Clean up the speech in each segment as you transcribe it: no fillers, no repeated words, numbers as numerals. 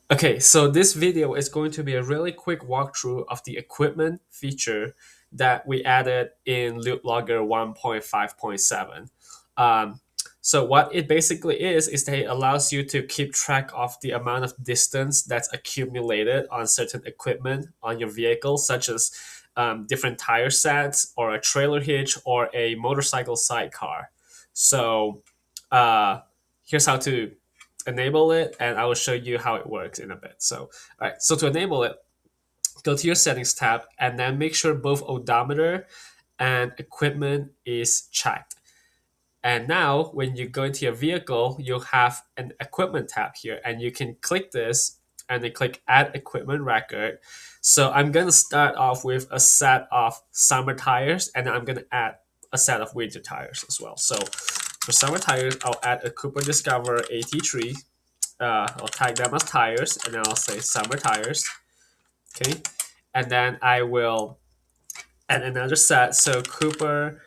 Okay, so this video is going to be a really quick walkthrough of the equipment feature that we added in LubeLogger 1.5.7. Um, so what it basically is that it allows you to keep track of the amount of distance that's accumulated on certain equipment on your vehicle, such as different tire sets or a trailer hitch or a motorcycle sidecar. So uh, here's how to enable it, and I will show you how it works in a bit. So, all right, so to enable it, go to your settings tab and then make sure both odometer and equipment is checked. And now when you go into your vehicle, you'll have an equipment tab here, and you can click this and then click add equipment record. So I'm going to start off with a set of summer tires, and I'm going to add a set of winter tires as well. So for summer tires, I'll add a Cooper Discover AT3. I'll tag them as tires, and then I'll say summer tires. Okay, and then I will add another set. So Cooper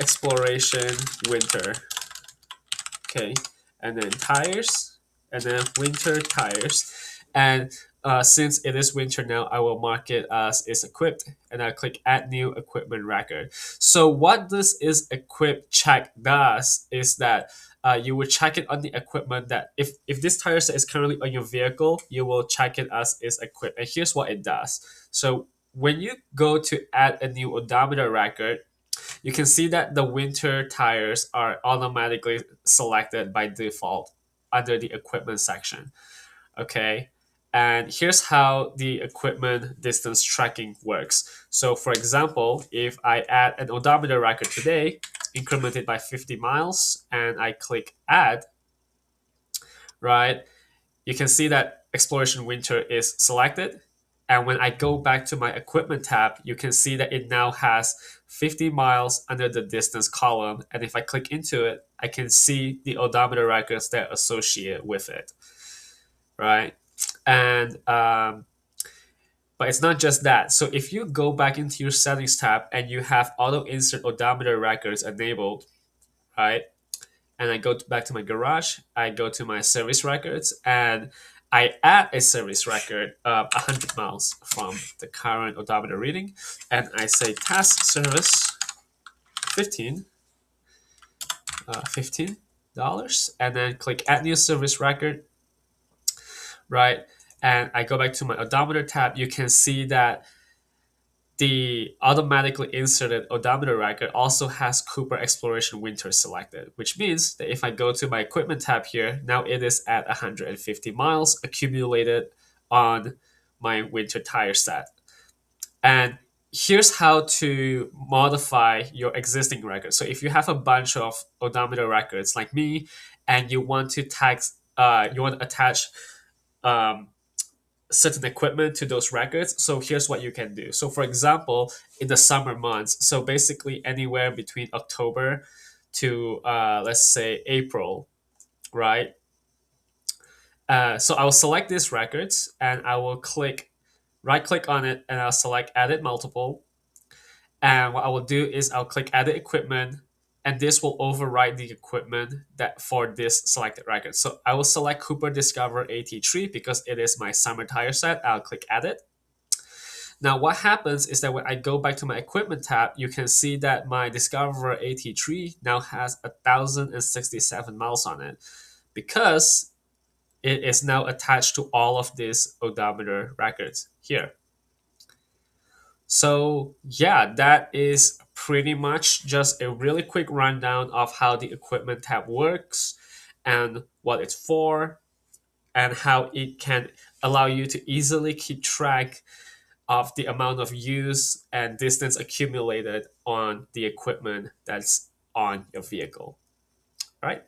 Exploration Winter. Okay, and then tires, and then winter tires. And since it is winter now, I will mark it as is equipped, and I click add new equipment record. So what this is equipped check does is that you will check it on the equipment that if this tire set is currently on your vehicle, you will check it as is equipped. And here's what it does. So when you go to add a new odometer record, you can see that the winter tires are automatically selected by default under the equipment section. Okay. And here's how the equipment distance tracking works. So for example, if I add an odometer record today, incremented by 50 miles, and I click add, right, you can see that Exploration Winter is selected. And when I go back to my equipment tab, you can see that it now has 50 miles under the distance column. And if I click into it, I can see the odometer records that are associated with it, right? And but it's not just that. So if you go back into your settings tab and you have auto insert odometer records enabled, right? And I go back to my garage, I go to my service records, and I add a service record 100 miles from the current odometer reading, and I say task service 15, $15, and then click add new service record, right? And I go back to my odometer tab. You can see that the automatically inserted odometer record also has Cooper Exploration Winter selected, which means that if I go to my equipment tab here, now it is at 150 miles accumulated on my winter tire set. And here's how to modify your existing record. So if you have a bunch of odometer records like me, and you want to you want to attach um, certain equipment to those records. So here's what you can do. So for example, in the summer months, so basically anywhere between October to let's say April, right? So I will select these records and I will right click on it, and I'll select edit multiple. And what I will do is I'll click edit equipment, and this will override the equipment that for this selected record. So I will select Cooper Discover AT3 because it is my summer tire set. I'll click edit. Now what happens is that when I go back to my equipment tab, you can see that my Discover AT3 now has 1,067 miles on it because it is now attached to all of these odometer records here. So yeah, that is pretty much just a really quick rundown of how the equipment tab works and what it's for, and how it can allow you to easily keep track of the amount of use and distance accumulated on the equipment that's on your vehicle. All right.